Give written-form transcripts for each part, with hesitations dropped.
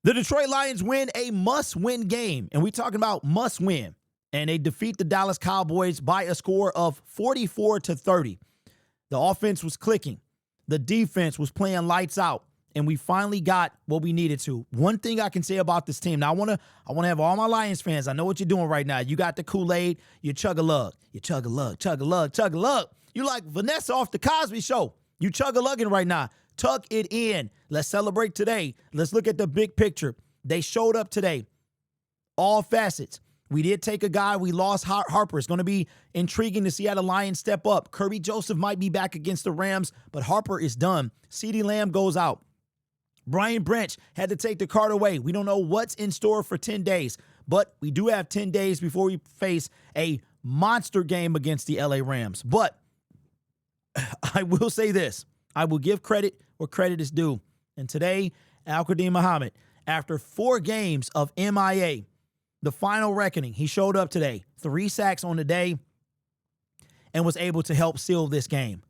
The Detroit Lions win a must-win game, and we're talking about must-win. And they defeat the Dallas Cowboys by a score of 44-30. The offense was clicking. The defense was playing lights out, and we finally got what we needed to. One thing I can say about this team, now I want to have all my Lions fans, I know what you're doing right now. You got the Kool-Aid, you chug-a-lug. You chug-a-lug, chug-a-lug, chug-a-lug. You like Vanessa off the Cosby Show. You chug-a-lugging right now. Tuck it in. Let's celebrate today. Let's look at the big picture. They showed up today. All facets. We did take a guy. We lost Harper. It's going to be intriguing to see how the Lions step up. Kirby Joseph might be back against the Rams, but Harper is done. CeeDee Lamb goes out. Brian Branch had to take the card away. We don't know what's in store for 10 days, but we do have 10 days before we face a monster game against the LA Rams. But I will say this. I will give credit where credit is due. And today, Al-Quadin Muhammad, after 4 games of MIA, the final reckoning, he showed up today, 3 sacks on the day, and was able to help seal this game.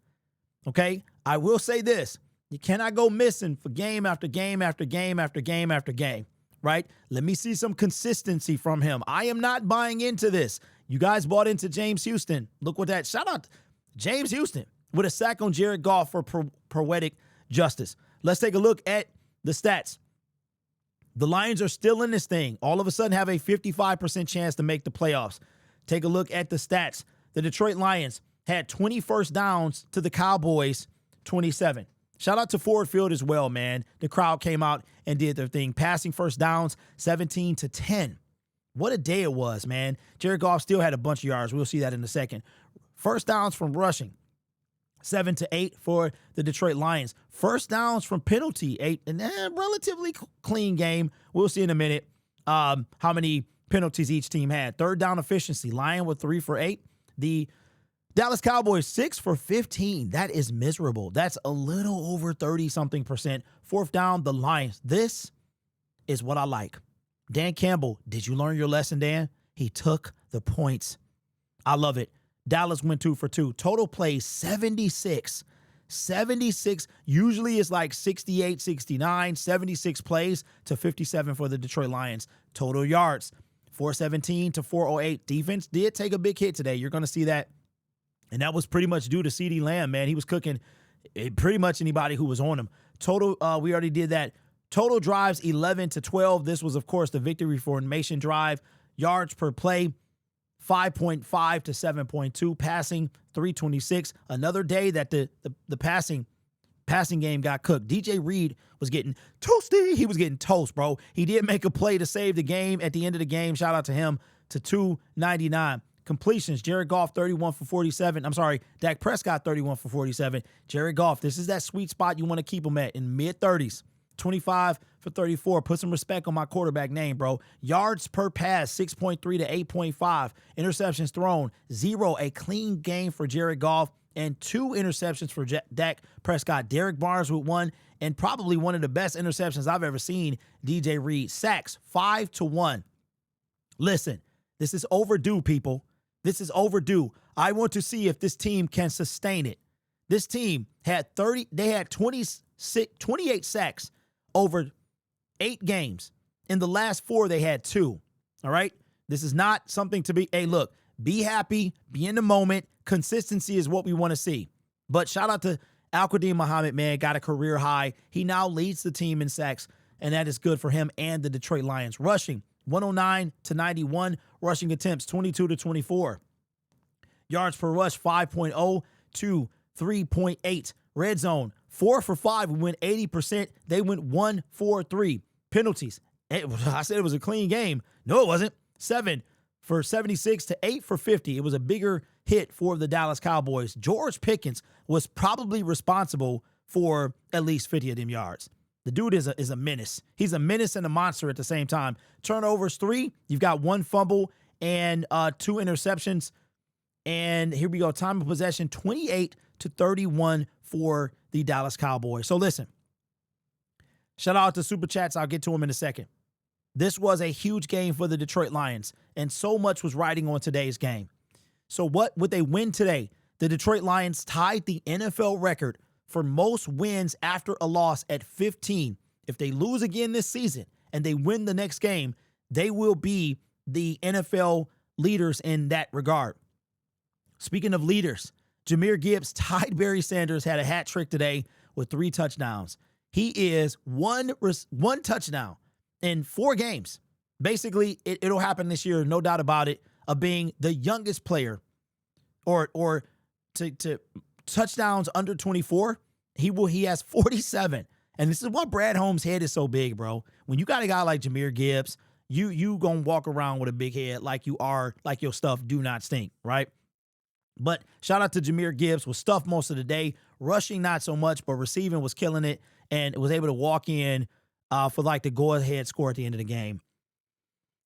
Okay? I will say this. You cannot go missing for game after game after game after game after game, right? Let me see some consistency from him. I am not buying into this. You guys bought into James Houston. Look what that, shout out to James Houston with a sack on Jared Goff for poetic justice. Let's take a look at the stats. The Lions are still in this thing. All of a sudden have a 55% chance to make the playoffs. Take a look at the stats. The Detroit Lions had 20 first downs to the Cowboys 27. Shout out to Ford Field as well, man. The crowd came out and did their thing. Passing first downs 17-10. What a day it was, man. Jared Goff still had a bunch of yards. We'll see that in a second. First downs from rushing 7-8 for the Detroit Lions. First downs from penalty 8, and relatively clean game. We'll see in a minute how many penalties each team had. Third down efficiency, Lion with 3 for 8. The Dallas Cowboys 6 for 15. That is miserable. That's a little over 30-something%. Fourth down, the Lions. This is what I like. Dan Campbell, did you learn your lesson, Dan? He took the points. I love it. Dallas went 2 for 2. Total plays 76. 76. Usually it's like 68, 69, 76 plays to 57 for the Detroit Lions. Total yards 417 to 408. Defense did take a big hit today. You're going to see that. And that was pretty much due to CeeDee Lamb, man. He was cooking pretty much anybody who was on him. Total, we already did that. Total drives 11 to 12. This was, of course, the victory formation drive. Yards per play 5.5 to 7.2, passing 326. Another day that the passing game got cooked. DJ Reed was getting toasty. He was getting toast, bro. He did make a play to save the game at the end of the game. Shout out to him to 299. Completions, Jared Goff 31 for 47. I'm sorry, Dak Prescott 31 for 47. Jared Goff, this is that sweet spot you want to keep him at in mid-30s. 25 for 34. Put some respect on my quarterback name, bro. Yards per pass, 6.3 to 8.5. Interceptions thrown, 0. A clean game for Jared Goff and 2 interceptions for Dak Prescott. Derek Barnes with 1, and probably one of the best interceptions I've ever seen, DJ Reed. Sacks, 5-1. Listen, this is overdue, people. This is overdue. I want to see if this team can sustain it. This team had 28 sacks over 8 games. In the last 4, they had 2. All right? This is not something to be, hey, look, be happy, be in the moment. Consistency is what we want to see. But shout out to Al-Quadin Muhammad, man, got a career high. He now leads the team in sacks, and that is good for him and the Detroit Lions. Rushing, 109 to 91. Rushing attempts, 22 to 24. Yards per rush, 5.0 to 3.8. Red zone, 4 for 5. We went 80%. They went 1 for 3. Penalties. I said it was a clean game. No, it wasn't. 7 for 76 to 8 for 50. It was a bigger hit for the Dallas Cowboys. George Pickens was probably responsible for at least 50 of them yards. The dude is a menace. He's a menace and a monster at the same time. Turnovers 3. You've got 1 fumble and 2 interceptions. And here we go. Time of possession, 28 to 31 for the Dallas Cowboys. So listen, shout out to Super Chats. I'll get to them in a second. This was a huge game for the Detroit Lions, and so much was riding on today's game. So what would they win today? The Detroit Lions tied the NFL record for most wins after a loss at 15. If they lose again this season and they win the next game, they will be the NFL leaders in that regard. Speaking of leaders, Jahmyr Gibbs tied Barry Sanders, had a hat trick today with 3 touchdowns. He is one touchdown in 4 games. Basically, it'll happen this year, no doubt about it, of being the youngest player or to touchdowns under 24. He has 47. And this is why Brad Holmes' head is so big, bro. When you got a guy like Jahmyr Gibbs, you gonna walk around with a big head like you are, like your stuff do not stink, right? But shout out to Jahmyr Gibbs, was stuffed most of the day. Rushing, not so much, but receiving was killing it, and was able to walk in for like the go-ahead score at the end of the game.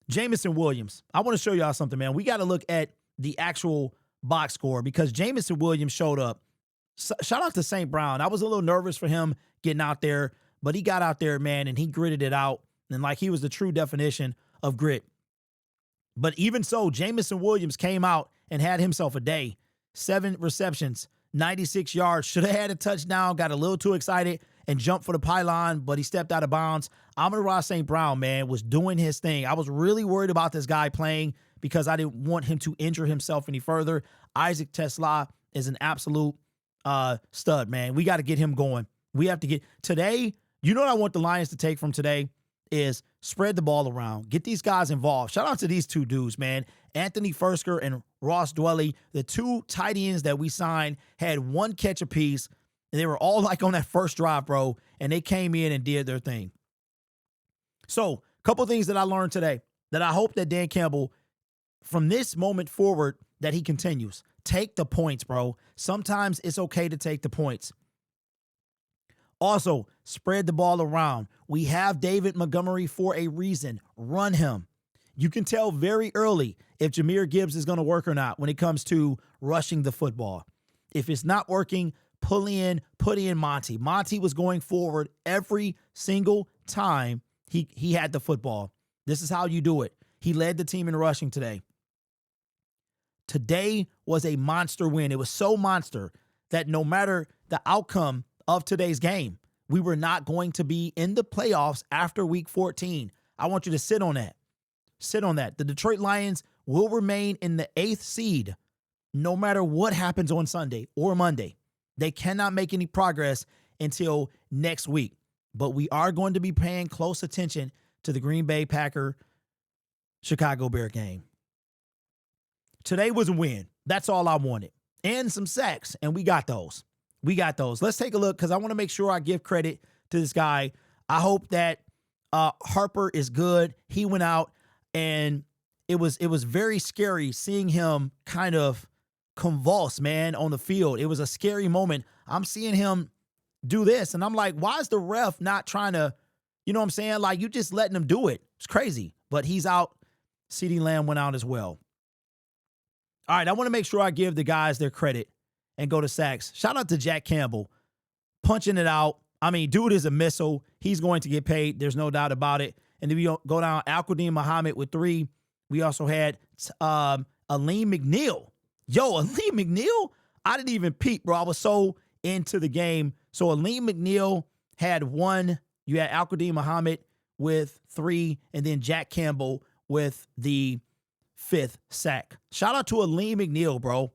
Jameson Williams, I want to show y'all something, man. We got to look at the actual box score because Jameson Williams showed up. Shout out to St. Brown. I was a little nervous for him getting out there, but he got out there, man, and he gritted it out. And like he was the true definition of grit. But even so, Jameson Williams came out and had himself a day. 7 receptions, 96 yards. Should have had a touchdown. Got a little too excited and jumped for the pylon, but he stepped out of bounds. Amon-Ra St. Brown, man, was doing his thing. I was really worried about this guy playing because I didn't want him to injure himself any further. Isaac Tesla is an absolute stud, man. We got to get him going. We have to get today. You know what I want the Lions to take from today is spread the ball around. Get these guys involved. Shout out to these 2 dudes, man. Anthony Fursker and Ross Dwelly, the 2 tight ends that we signed, had 1 catch apiece. And they were all like on that first drive, bro. And they came in and did their thing. So, a couple things that I learned today that I hope that Dan Campbell, from this moment forward, that he continues. Take the points, bro. Sometimes it's okay to take the points. Also, spread the ball around. We have David Montgomery for a reason. Run him. You can tell very early if Jahmyr Gibbs is going to work or not when it comes to rushing the football. If it's not working, put in Monty. Monty was going forward every single time he had the football. This is how you do it. He led the team in rushing today. Today was a monster win. It was so monster that no matter the outcome of today's game, we were not going to be in the playoffs after week 14. I want you to sit on that. Sit on that. The Detroit Lions will remain in the 8th seed no matter what happens on Sunday or Monday. They cannot make any progress until next week. But we are going to be paying close attention to the Green Bay Packer Chicago Bear game. Today was a win. That's all I wanted. And some sacks, and we got those. Let's take a look because I want to make sure I give credit to this guy. I hope that Harper is good. He went out, and it was very scary seeing him kind of convulse, man, on the field. It was a scary moment. I'm seeing him do this, and I'm like, why is the ref not trying to, you know what I'm saying? Like, you just letting him do it. It's crazy. But he's out. CeeDee Lamb went out as well. All right, I want to make sure I give the guys their credit and go to sacks. Shout out to Jack Campbell, punching it out. I mean, dude is a missile. He's going to get paid. There's no doubt about it. And then we go down Al-Qadim Muhammad with 3. We also had Aleem McNeil. Aleem McNeil? I didn't even peep, bro. I was so into the game. So Aleem McNeil had 1. You had Al-Qadim Muhammad with 3. And then Jack Campbell with the 5th sack. Shout out to Aleem McNeil, bro.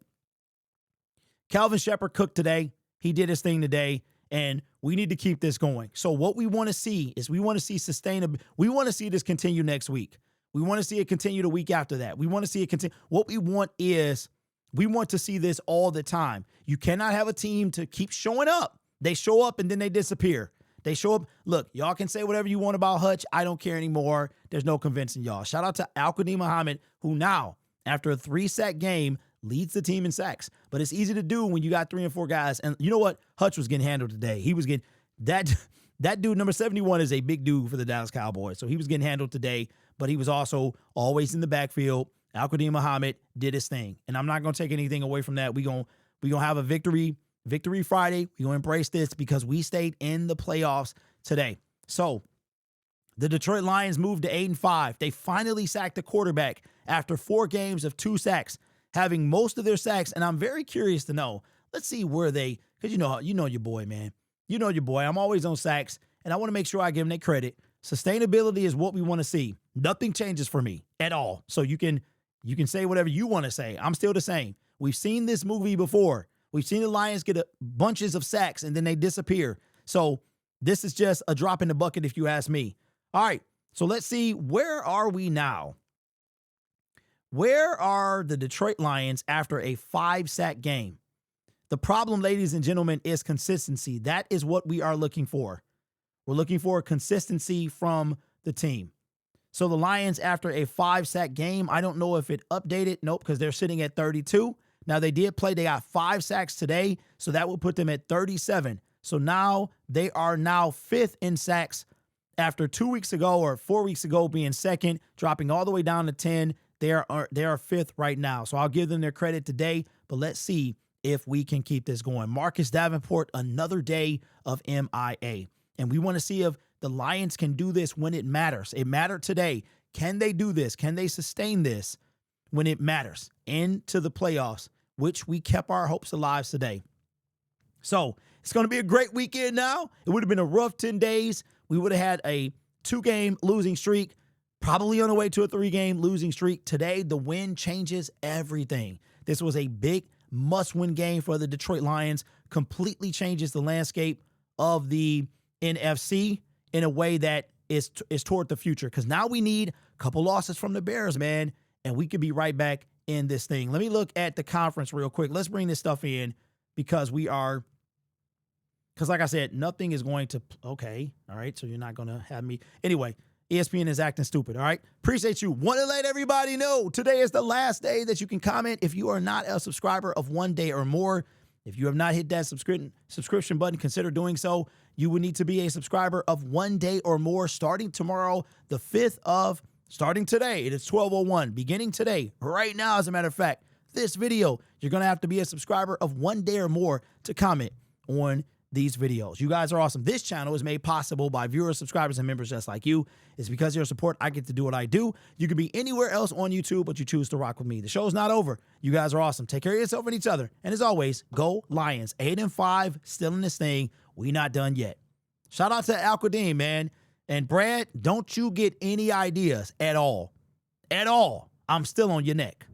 Calvin Shepard cooked today. He did his thing today, and we need to keep this going. So what we want to see is we want to see sustainable. We want to see this continue next week. We want to see it continue the week after that. We want to see it continue. What we want is we want to see this all the time. You cannot have a team to keep showing up. They show up and then they disappear. They show up. Look, y'all can say whatever you want about Hutch. I don't care anymore. There's no convincing y'all. Shout out to Al-Qadim Muhammad, who now, after a 3-sack game, leads the team in sacks. But it's easy to do when you got 3 and 4 guys. And you know what? Hutch was getting handled today. He was getting that dude, number 71, is a big dude for the Dallas Cowboys. So he was getting handled today, but he was also always in the backfield. Al-Qadim Muhammad did his thing. And I'm not going to take anything away from that. We're going to have a victory Friday. We're going to embrace this because we stayed in the playoffs today. So the Detroit Lions moved to 8-5. They finally sacked the quarterback after 4 games of 2 sacks, having most of their sacks. And I'm very curious to know, let's see where they, because you know your boy, man. You know your boy. I'm always on sacks, and I want to make sure I give them their credit. Sustainability is what we want to see. Nothing changes for me at all. So you can say whatever you want to say. I'm still the same. We've seen this movie before. We've seen the Lions get bunches of sacks and then they disappear. So this is just a drop in the bucket if you ask me. All right, so let's see, where are we now? Where are the Detroit Lions after a 5-sack game? The problem, ladies and gentlemen, is consistency. That is what we are looking for. We're looking for consistency from the team. So the Lions, after a 5-sack game, I don't know if it updated. Nope, because they're sitting at 32. Now, they did play. They got 5 sacks today, so that will put them at 37. So now they are now 5th in sacks after 2 weeks ago or 4 weeks ago being second, dropping all the way down to 10. They are 5th right now. So I'll give them their credit today, but let's see if we can keep this going. Marcus Davenport, another day of MIA. And we want to see if the Lions can do this when it matters. It mattered today. Can they do this? Can they sustain this when it matters into the playoffs, which we kept our hopes alive today? So it's going to be a great weekend now. It would have been a rough 10 days. We would have had a 2-game losing streak, probably on the way to a 3-game losing streak. Today, the win changes everything. This was a big must-win game for the Detroit Lions, completely changes the landscape of the NFC in a way that is toward the future, because now we need a couple losses from the Bears, man, and we could be right back in this thing. Let me look at the conference real quick. Let's bring this stuff in because like I said, nothing is going to, okay, all right, so you're not going to have me. Anyway, ESPN is acting stupid, all right? Appreciate you. Want to let everybody know today is the last day that you can comment if you are not a subscriber of 1 day or more. If you have not hit that subscription button, consider doing so. You will need to be a subscriber of 1 day or more starting tomorrow, the 5th of, starting today. It is 12:01, beginning today, right now, as a matter of fact. This video, you're going to have to be a subscriber of 1 day or more to comment on these videos. You guys are awesome. This channel is made possible by viewers, subscribers, and members just like you. It's because of your support I get to do what I do. You could be anywhere else on YouTube, but you choose to rock with me. The show's not over. You guys are awesome. Take care of yourself and each other. And as always, go Lions. 8-5, still in this thing. We not done yet. Shout out to Al Qadim, man. And Brad, don't you get any ideas at all. At all. I'm still on your neck.